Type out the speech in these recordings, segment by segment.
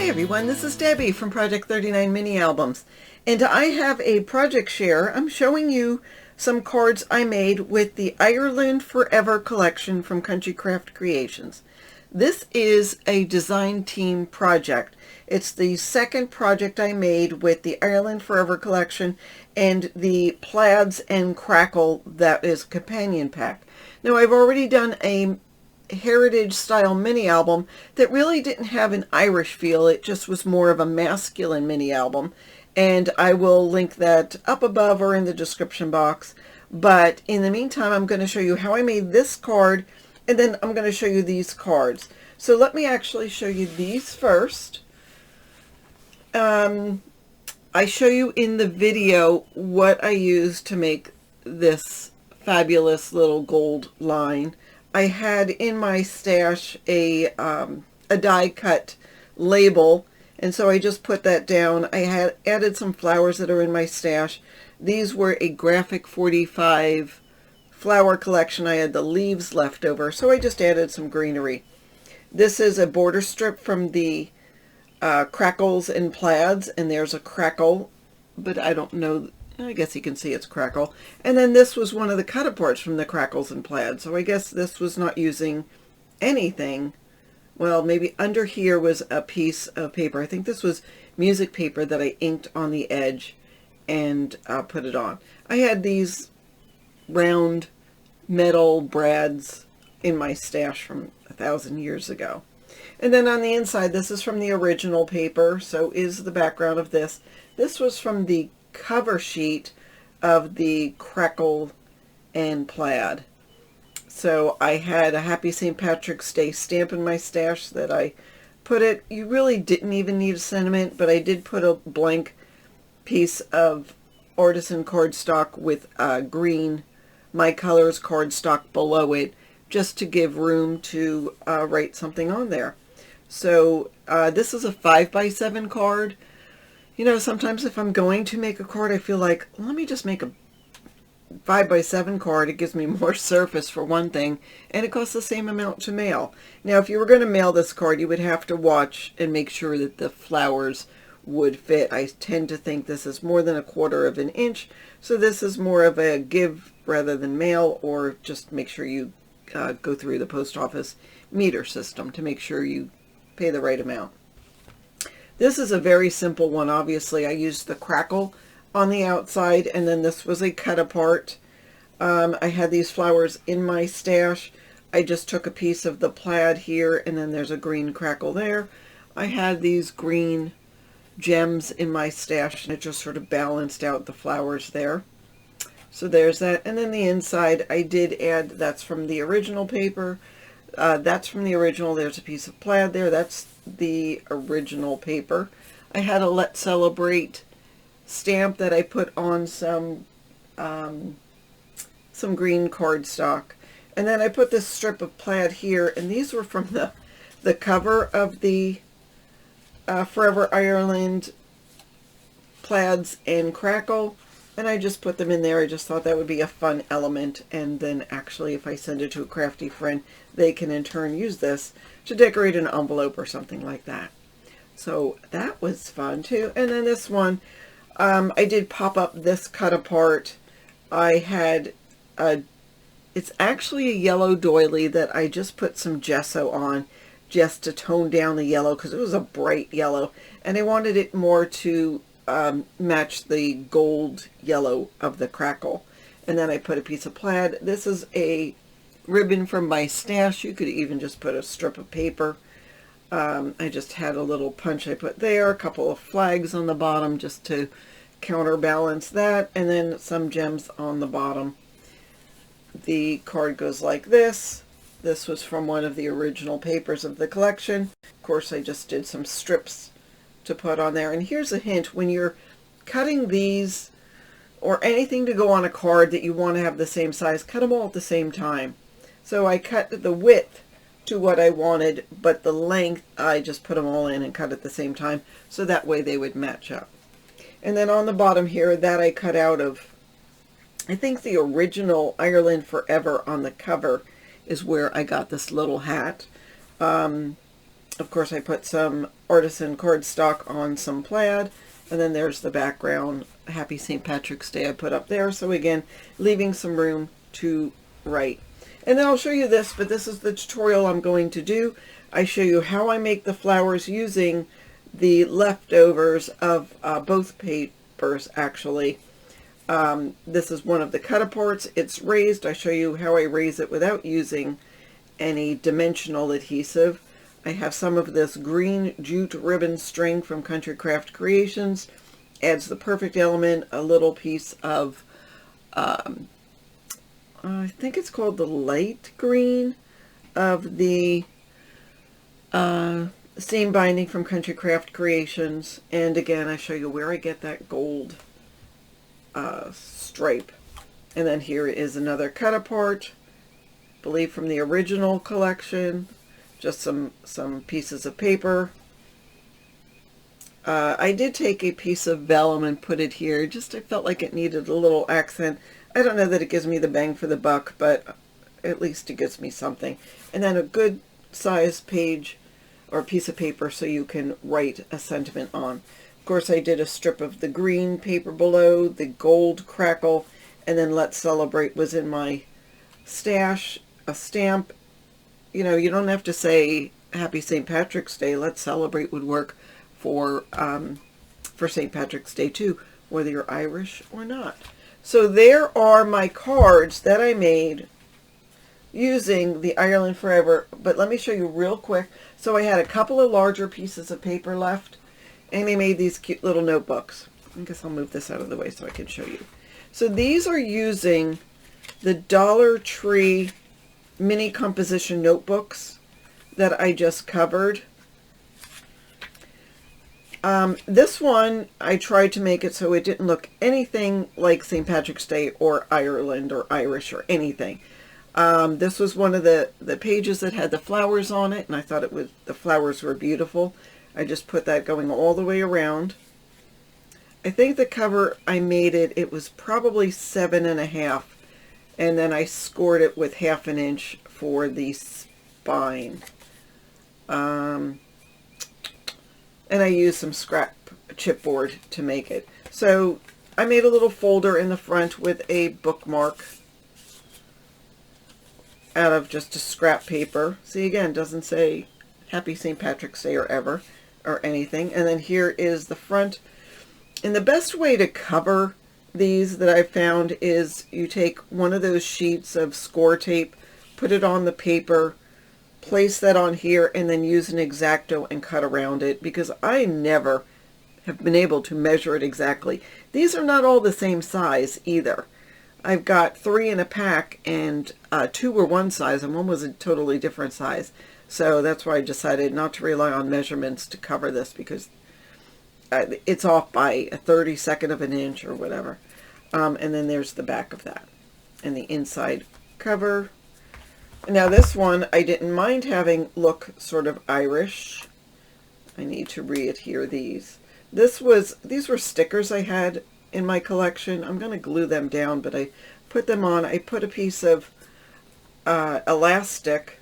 Hi everyone, this is Debbie from Project 39 Mini Albums, and I have a project share. I'm showing you some cards I made with the Ireland Forever collection from Country Craft Creations. This is a design team project. It's the second project I made with the Ireland Forever collection and the plaids and crackle that is companion pack. Now I've already done a heritage style mini album that really didn't have an Irish feel. It just was more of a masculine mini album, and I will link that up above or in the description box. But in the meantime, I'm going to show you how I made this card, and then I'm going to show you these cards. So let me actually show you these first. I show you in the video what I used to make this fabulous little gold line. I had in my stash a die cut label, and so I just put that down. I had added some flowers that are in my stash. These were a graphic 45 flower collection. I had the leaves left over, so I just added some greenery. This is a border strip from the crackles and plaids, and there's a crackle, but I don't know. I guess you can see it's crackle. And then this was one of the cut aparts from the crackles and plaid. So I guess this was not using anything. Well, maybe under here was a piece of paper. I think this was music paper that I inked on the edge and put it on. I had these round metal brads in my stash from 1,000 years ago. And then on the inside, this is from the original paper. So is the background of this. This was from the cover sheet of the crackle and plaid. So I had a Happy St. Patrick's Day stamp in my stash that I put it. You really didn't even need a sentiment, but I did put a blank piece of artisan cardstock with green My Colors cardstock below it, just to give room to write something on there. So this is a 5x7 card. You know, sometimes if I'm going to make a card, I feel like, let me just make a 5x7 card. It gives me more surface for one thing, and it costs the same amount to mail. Now, if you were going to mail this card, you would have to watch and make sure that the flowers would fit. I tend to think this is more than 1/4 of an inch, so this is more of a give rather than mail, or just make sure you go through the post office meter system to make sure you pay the right amount. This is a very simple one. Obviously, I used the crackle on the outside, and then this was a cut apart. I had these flowers in my stash. I just took a piece of the plaid here, and then there's a green crackle there. I had these green gems in my stash, and it just sort of balanced out the flowers there. So there's that. And then the inside, I did add, that's from the original paper. That's from the original. There's a piece of plaid there. That's the original paper. I had a Let's Celebrate stamp that I put on some green cardstock. And then I put this strip of plaid here, and these were from the cover of the Forever Ireland plaids and crackle. And I just put them in there. I just thought that would be a fun element. And then actually, if I send it to a crafty friend, they can in turn use this to decorate an envelope or something like that. So that was fun too. And then this one, I did pop up this cut apart. I had it's actually a yellow doily that I just put some gesso on just to tone down the yellow, because it was a bright yellow. And I wanted it more to match the gold yellow of the crackle. And then I put a piece of plaid. This is a ribbon from my stash. You could even just put a strip of paper. I just had a little punch I put there, a couple of flags on the bottom just to counterbalance that, and then some gems on the bottom. The card goes like this. This was from one of the original papers of the collection. Of course, I just did some strips to put on there. And here's a hint: when you're cutting these or anything to go on a card that you want to have the same size, cut them all at the same time. So I cut the width to what I wanted, but the length I just put them all in and cut at the same time, so that way they would match up. And then on the bottom here, that I cut out of, I think the original Ireland Forever on the cover is where I got this little hat. Of course, I put some artisan cardstock on some plaid, and then there's the background Happy St. Patrick's Day I put up there. So again, leaving some room to write. And then I'll show you this, but this is the tutorial I'm going to do. I show you how I make the flowers using the leftovers of both papers, actually. This is one of the cut-aparts. It's raised. I show you how I raise it without using any dimensional adhesive. I have some of this green jute ribbon string from Country Craft Creations. Adds the perfect element. A little piece of, I think it's called the light green of the seam binding from Country Craft Creations. And again, I show you where I get that gold stripe. And then here is another cut apart, I believe from the original collection. Just some pieces of paper. I did take a piece of vellum and put it here. Just I felt like it needed a little accent. I don't know that it gives me the bang for the buck, but at least it gives me something. And then a good size page or piece of paper so you can write a sentiment on. Of course, I did a strip of the green paper below, the gold crackle, and then Let's Celebrate was in my stash, a stamp. You know, you don't have to say Happy St. Patrick's Day. Let's Celebrate would work for St. Patrick's Day too, whether you're Irish or not. So there are my cards that I made using the Ireland Forever. But let me show you real quick. So I had a couple of larger pieces of paper left, and I made these cute little notebooks. I guess I'll move this out of the way so I can show you. So these are using the Dollar Tree mini composition notebooks that I just covered. This one, I tried to make it so it didn't look anything like St. Patrick's Day or Ireland or Irish or anything. This was one of the pages that had the flowers on it, and I thought the flowers were beautiful. I just put that going all the way around. I think the cover I made it was probably 7.5. And then I scored it with 1/2 inch for the spine. And I used some scrap chipboard to make it. So I made a little folder in the front with a bookmark out of just a scrap paper. See, again, doesn't say Happy St. Patrick's Day or ever or anything. And then here is the front. And the best way to cover these that I found is you take one of those sheets of score tape, put it on the paper, place that on here, and then use an X-Acto and cut around it, because I never have been able to measure it exactly. These are not all the same size either. I've got 3 in a pack, and 2 were one size and one was a totally different size. So that's why I decided not to rely on measurements to cover this, because it's off by a 32nd of an inch or whatever. And then there's the back of that and the inside cover. Now this one I didn't mind having look sort of Irish. I need to re-adhere these. These were stickers I had in my collection. I'm going to glue them down, but I put them on. I put a piece of elastic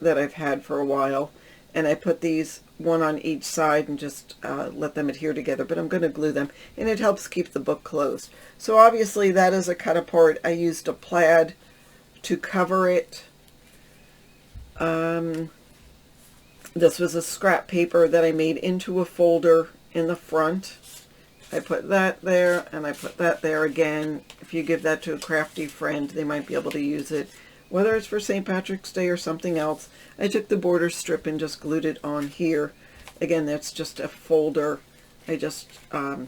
that I've had for a while, and I put these one on each side and just let them adhere together, but I'm going to glue them, and it helps keep the book closed. So obviously that is a cut apart. I used a plaid to cover it. This was a scrap paper that I made into a folder in the front. I put that there, and I put that there again. If you give that to a crafty friend, they might be able to use it, whether it's for St. Patrick's Day or something else. I took the border strip and just glued it on here. Again, that's just a folder. I just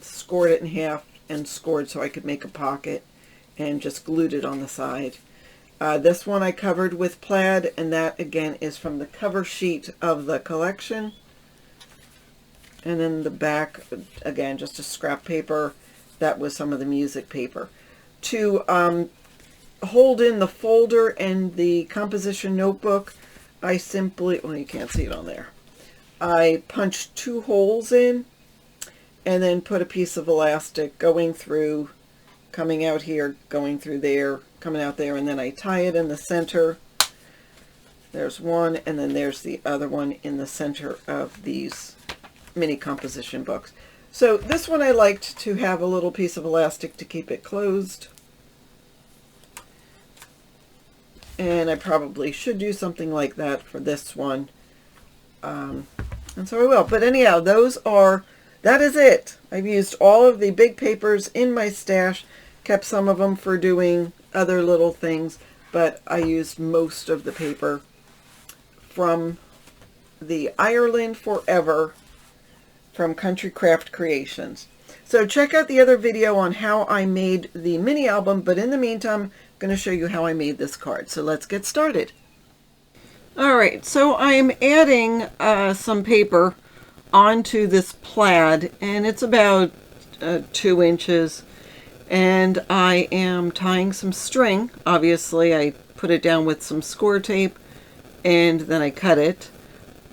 scored it in half and scored so I could make a pocket, and just glued it on the side. This one I covered with plaid, and that again is from the cover sheet of the collection. And then the back, again, just a scrap paper. That was some of the music paper. To hold in the folder and the composition notebook, I simply, well, you can't see it on there. I punched 2 holes in and then put a piece of elastic going through, coming out here, going through there, coming out there, and then I tie it in the center There's one, and then there's the other one in the center of these mini composition books. So this one I liked to have a little piece of elastic to keep it closed. And I probably should do something like that for this one. And so I will. But anyhow, that is it. I've used all of the big papers in my stash, kept some of them for doing other little things, but I used most of the paper from the Ireland Forever from Country Craft Creations. So check out the other video on how I made the mini album, but in the meantime, I'm going to show you how I made this card. So let's get started. Alright, so I'm adding some paper onto this plaid, and it's about 2 inches, and I am tying some string. Obviously I put it down with some score tape and then I cut it.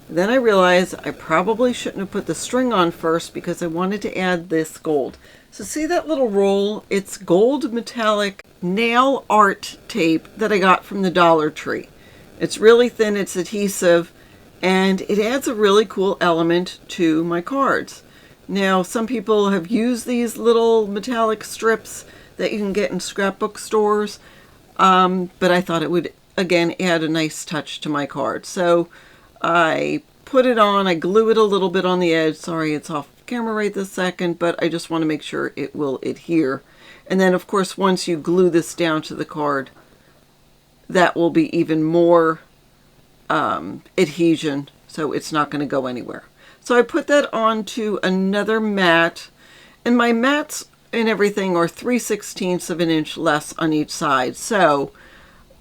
Then I realized I probably shouldn't have put the string on first because I wanted to add this gold. So see that little roll? It's gold metallic nail art tape that I got from the Dollar Tree. It's really thin, it's adhesive, and it adds a really cool element to my cards. Now, some people have used these little metallic strips that you can get in scrapbook stores, but I thought it would, again, add a nice touch to my card. So I put it on, I glue it a little bit on the edge. Sorry, it's off camera right this second, but I just want to make sure it will adhere. And then, of course, once you glue this down to the card, that will be even more adhesion, so it's not going to go anywhere. So I put that onto another mat, and my mats and everything are 3/16 of an inch less on each side. So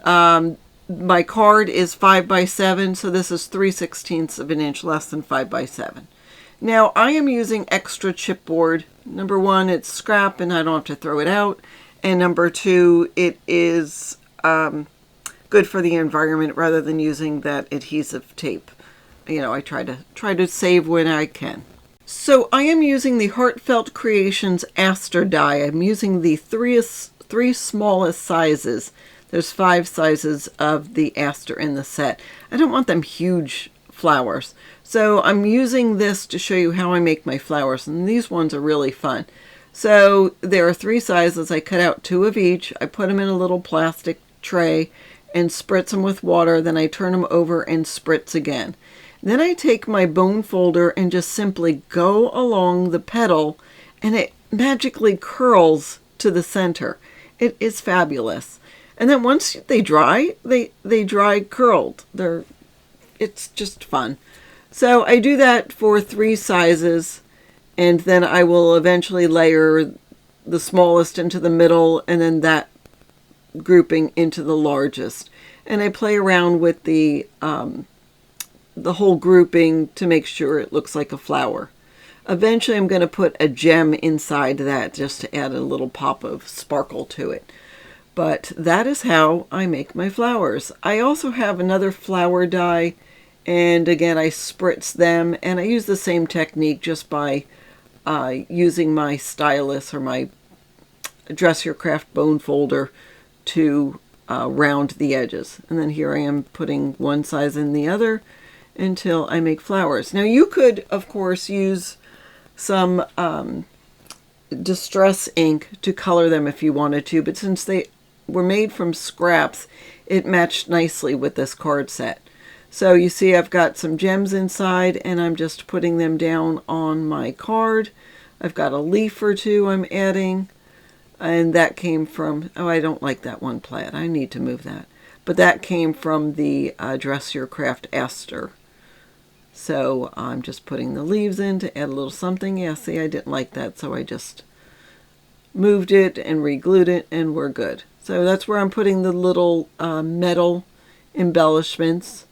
my card is 5 by 7, so this is 3/16 of an inch less than 5 by 7. Now I am using extra chipboard. Number one, it's scrap and I don't have to throw it out, and number two, it is good for the environment rather than using that adhesive tape. You know, I try to save when I can. So I am using the Heartfelt Creations Aster die. I'm using the three smallest sizes. There's 5 sizes of the aster in the set. I don't want them huge flowers. So I'm using this to show you how I make my flowers, and these ones are really fun. So there are 3 sizes. I cut out 2 of each. I put them in a little plastic tray and spritz them with water. Then I turn them over and spritz again. Then I take my bone folder and just simply go along the petal, and it magically curls to the center. It is fabulous. And then once they dry, they dry curled. It's just fun. So I do that for 3 sizes, and then I will eventually layer the smallest into the middle, and then that grouping into the largest. And I play around with the whole grouping to make sure it looks like a flower. Eventually I'm going to put a gem inside that just to add a little pop of sparkle to it. But that is how I make my flowers. I also have another flower die, and again I spritz them, and I use the same technique just by using my stylus or my Dress Your Craft bone folder to round the edges. And then here I am putting one size in the other until I make flowers. Now you could, of course, use some distress ink to color them if you wanted to, but since they were made from scraps, it matched nicely with this card set. So you see I've got some gems inside, and I'm just putting them down on my card. I've got a leaf or 2 I'm adding, and that came from, oh, I don't like that one plaid. I need to move that. But that came from the Dress Your Craft Aster. So I'm just putting the leaves in to add a little something. Yeah, see, I didn't like that, so I just moved it and re-glued it, and we're good. So that's where I'm putting the little metal embellishments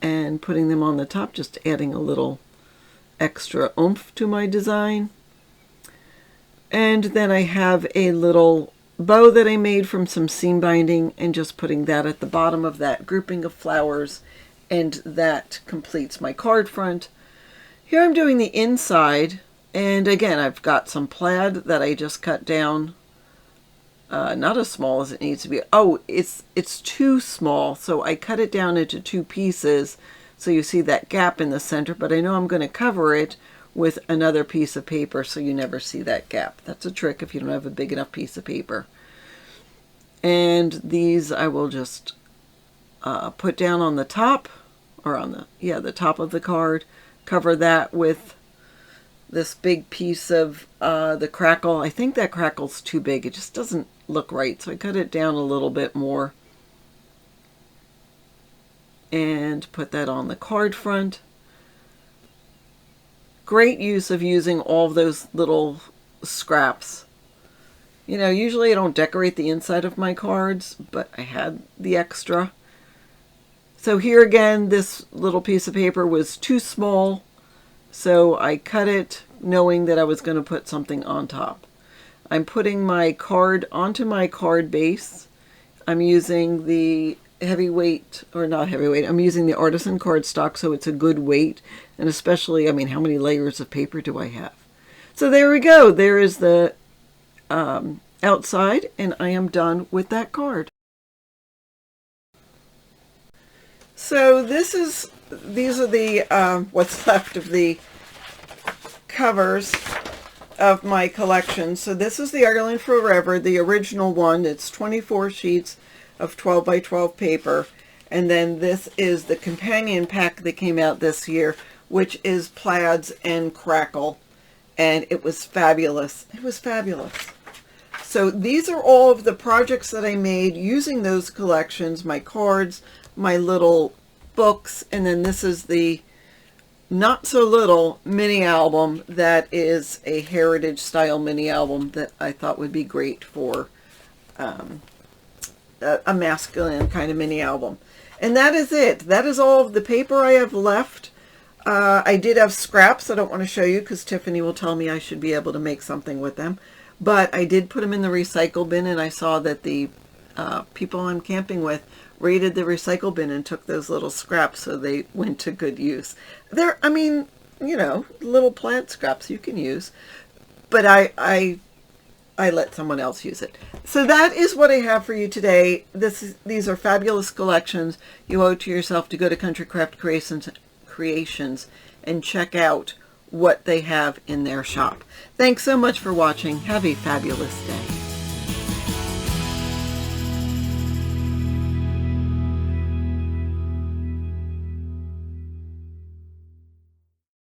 and putting them on the top, just adding a little extra oomph to my design. And then I have a little bow that I made from some seam binding, and just putting that at the bottom of that grouping of flowers, and that completes my card front. Here I'm doing the inside, and again I've got some plaid that I just cut down not as small as it needs to be. Oh, it's too small, so I cut it down into 2 pieces so you see that gap in the center, but I know I'm going to cover it with another piece of paper so you never see that gap. That's a trick if you don't have a big enough piece of paper. And these I will just put down on the top, or on the top of the card, cover that with this big piece of the crackle. I think that crackle's too big. It just doesn't look right, so I cut it down a little bit more and put that on the card front. Great use of using all of those little scraps. You know, usually I don't decorate the inside of my cards, but I had the extra. So here again, this little piece of paper was too small, so I cut it knowing that I was going to put something on top. I'm putting my card onto my card base. I'm using the heavyweight, or not heavyweight, I'm using the artisan cardstock, so it's a good weight. And especially, I mean, how many layers of paper do I have? So there we go. There is the outside, and I am done with that card. So these are the what's left of the covers of my collection. So this is the Ireland Forever, the original one. It's 24 sheets of 12 by 12 paper. And then this is the companion pack that came out this year, which is plaids and crackle. And it was fabulous. It was fabulous. So these are all of the projects that I made using those collections, my cards, my little books, and then this is the not so little mini album that is a heritage style mini album that I thought would be great for a masculine kind of mini album. And that is it. That is all of the paper I have left. I did have scraps I don't want to show you because Tiffany will tell me I should be able to make something with them. But I did put them in the recycle bin, and I saw that the people I'm camping with raided the recycle bin and took those little scraps, so they went to good use. They're, I mean, you know, little plant scraps you can use, but I let someone else use it. So that is what I have for you today. These are fabulous collections. You owe it to yourself to go to Country Craft Creations and check out what they have in their shop. Thanks so much for watching. Have a fabulous day.